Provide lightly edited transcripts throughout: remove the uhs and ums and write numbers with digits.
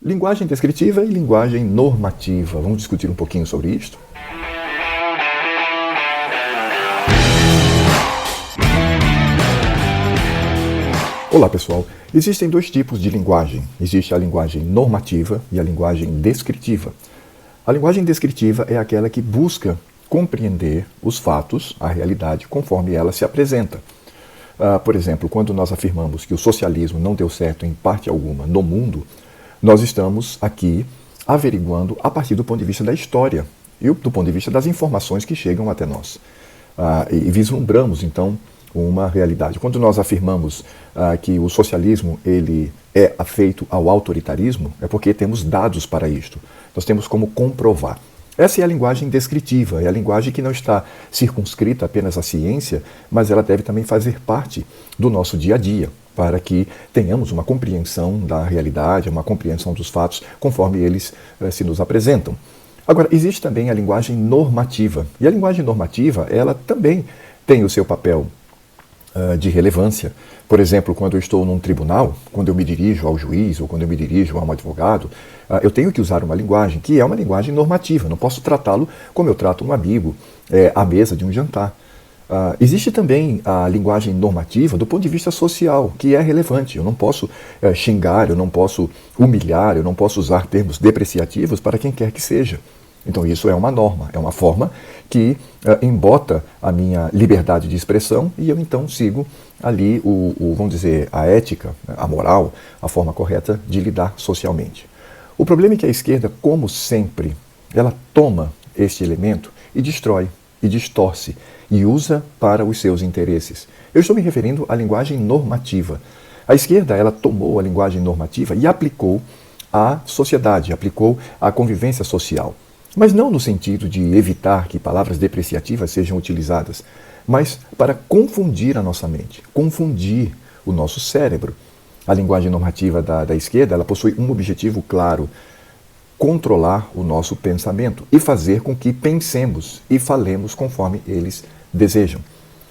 Linguagem descritiva e linguagem normativa. Vamos discutir um pouquinho sobre isto? Olá pessoal, existem dois tipos de linguagem. Existe a linguagem normativa e a linguagem descritiva. A linguagem descritiva é aquela que busca compreender os fatos, a realidade, conforme ela se apresenta. Por exemplo, quando nós afirmamos que o socialismo não deu certo em parte alguma no mundo, nós estamos aqui averiguando a partir do ponto de vista da história e do ponto de vista das informações que chegam até nós. E vislumbramos, então, uma realidade. Quando nós afirmamos que o socialismo ele é afeito ao autoritarismo, é porque temos dados para isto. Nós temos como comprovar. Essa é a linguagem descritiva, é a linguagem que não está circunscrita apenas à ciência, mas ela deve também fazer parte do nosso dia a dia, para que tenhamos uma compreensão da realidade, uma compreensão dos fatos, conforme eles se nos apresentam. Agora, existe também a linguagem normativa, e a linguagem normativa, ela também tem o seu papel de relevância. Por exemplo, quando eu estou num tribunal, quando eu me dirijo ao juiz ou quando eu me dirijo a um advogado, eu tenho que usar uma linguagem que é uma linguagem normativa. Não posso tratá-lo como eu trato um amigo à mesa de um jantar. Existe também a linguagem normativa do ponto de vista social, que é relevante. Eu não posso xingar, eu não posso humilhar, eu não posso usar termos depreciativos para quem quer que seja. Então isso é uma norma, é uma forma que embota a minha liberdade de expressão e eu então sigo ali vamos dizer, a ética, a moral, a forma correta de lidar socialmente. O problema é que a esquerda, como sempre, ela toma este elemento e destrói, e distorce, e usa para os seus interesses. Eu estou me referindo à linguagem normativa. A esquerda, ela tomou a linguagem normativa e aplicou à sociedade, aplicou à convivência social. Mas não no sentido de evitar que palavras depreciativas sejam utilizadas, mas para confundir a nossa mente, confundir o nosso cérebro. A linguagem normativa da esquerda, ela possui um objetivo claro: controlar o nosso pensamento e fazer com que pensemos e falemos conforme eles desejam.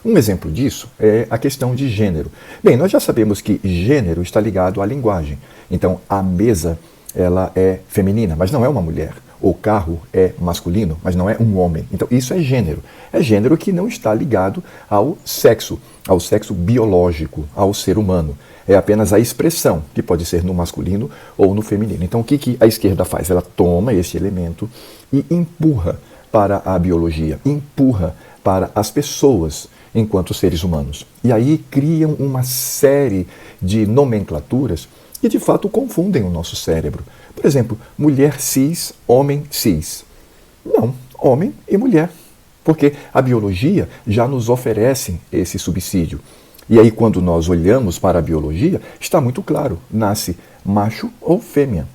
Um exemplo disso é a questão de gênero. Bem, nós já sabemos que gênero está ligado à linguagem. Então, a mesa, ela é feminina, mas não é uma mulher. O carro é masculino, mas não é um homem. Então, isso é gênero. É gênero que não está ligado ao sexo biológico, ao ser humano. É apenas a expressão, que pode ser no masculino ou no feminino. Então, o que a esquerda faz? Ela toma esse elemento e empurra para a biologia, empurra para as pessoas enquanto seres humanos. E aí criam uma série de nomenclaturas que, de fato, confundem o nosso cérebro. Por exemplo, mulher cis, homem cis. Não, homem e mulher. Porque a biologia já nos oferece esse subsídio. E aí, quando nós olhamos para a biologia, está muito claro, nasce macho ou fêmea.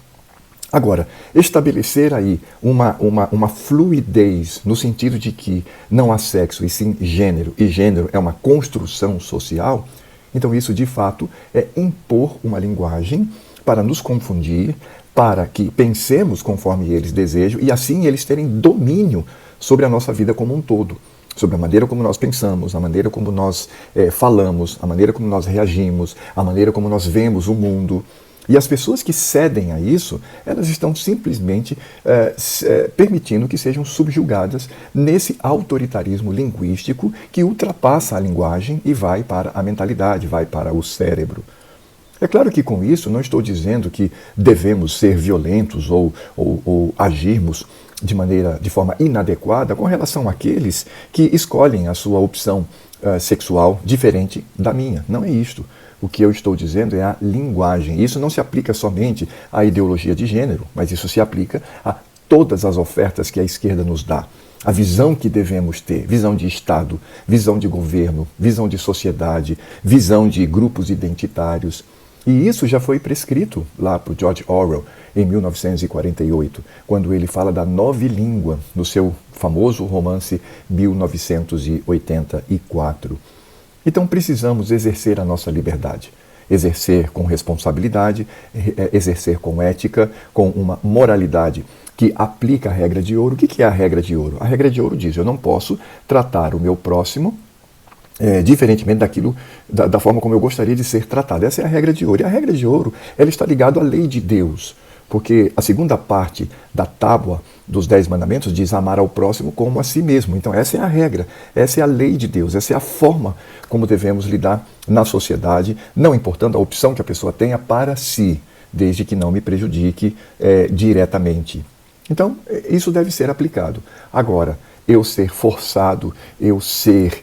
Agora, estabelecer aí uma fluidez no sentido de que não há sexo e sim gênero, e gênero é uma construção social, então isso de fato é impor uma linguagem para nos confundir, para que pensemos conforme eles desejam e assim eles terem domínio sobre a nossa vida como um todo, sobre a maneira como nós pensamos, a maneira como nós falamos, a maneira como nós reagimos, a maneira como nós vemos o mundo. E as pessoas que cedem a isso, elas estão simplesmente permitindo que sejam subjugadas nesse autoritarismo linguístico que ultrapassa a linguagem e vai para a mentalidade, vai para o cérebro. É claro que com isso não estou dizendo que devemos ser violentos ou agirmos de forma inadequada com relação àqueles que escolhem a sua opção sexual diferente da minha. Não é isto. O que eu estou dizendo é a linguagem. Isso não se aplica somente à ideologia de gênero, mas isso se aplica a todas as ofertas que a esquerda nos dá. A visão que devemos ter, visão de Estado, visão de governo, visão de sociedade, visão de grupos identitários. E isso já foi prescrito lá por George Orwell, em 1948, quando ele fala da nova língua, no seu famoso romance 1984. Então precisamos exercer a nossa liberdade, exercer com responsabilidade, exercer com ética, com uma moralidade que aplica a regra de ouro. O que é a regra de ouro? A regra de ouro diz: eu não posso tratar o meu próximo diferentemente da forma como eu gostaria de ser tratado. Essa é a regra de ouro. E a regra de ouro, ela está ligada à lei de Deus. Porque a segunda parte da tábua dos 10 mandamentos diz amar ao próximo como a si mesmo. Então essa é a regra, essa é a lei de Deus, essa é a forma como devemos lidar na sociedade, não importando a opção que a pessoa tenha para si, desde que não me prejudique diretamente. Então isso deve ser aplicado. Agora, eu ser forçado, eu ser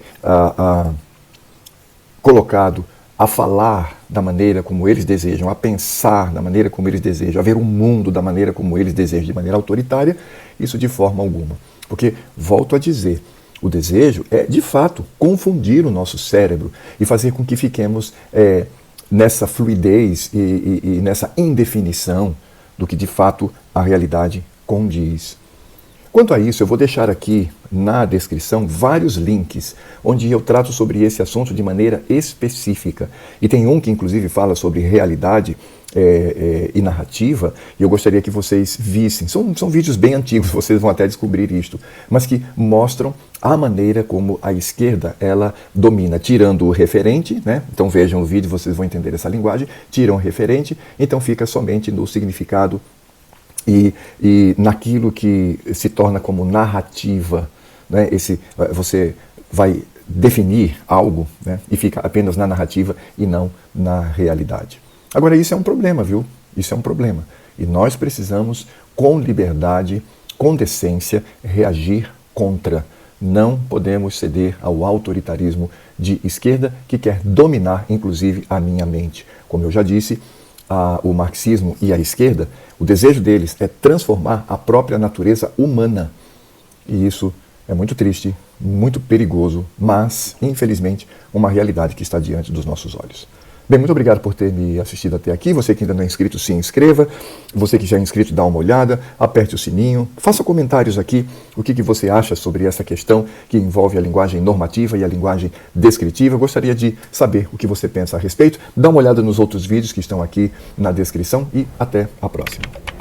colocado a falar da maneira como eles desejam, a pensar da maneira como eles desejam, a ver o mundo da maneira como eles desejam, de maneira autoritária, isso de forma alguma. Porque, volto a dizer, o desejo é, de fato, confundir o nosso cérebro e fazer com que fiquemos nessa fluidez e nessa indefinição do que, de fato, a realidade condiz. Quanto a isso, eu vou deixar aqui na descrição vários links onde eu trato sobre esse assunto de maneira específica. E tem um que inclusive fala sobre realidade e narrativa, e eu gostaria que vocês vissem. São vídeos bem antigos, vocês vão até descobrir isto, mas que mostram a maneira como a esquerda ela domina, tirando o referente, né? Então vejam o vídeo, vocês vão entender essa linguagem, tiram o referente, então fica somente no significado e naquilo que se torna como narrativa, né? Você vai definir algo, né? E fica apenas na narrativa e não na realidade. Agora isso é um problema, viu? Isso é um problema. E nós precisamos, com liberdade, com decência, reagir contra. Não podemos ceder ao autoritarismo de esquerda que quer dominar, inclusive, a minha mente. Como eu já disse, o marxismo e a esquerda, o desejo deles é transformar a própria natureza humana. E isso é muito triste, muito perigoso, mas, infelizmente, uma realidade que está diante dos nossos olhos. Bem, muito obrigado por ter me assistido até aqui. Você que ainda não é inscrito, se inscreva. Você que já é inscrito, dá uma olhada, aperte o sininho. Faça comentários aqui o que você acha sobre essa questão que envolve a linguagem normativa e a linguagem descritiva. Eu gostaria de saber o que você pensa a respeito. Dá uma olhada nos outros vídeos que estão aqui na descrição e até a próxima.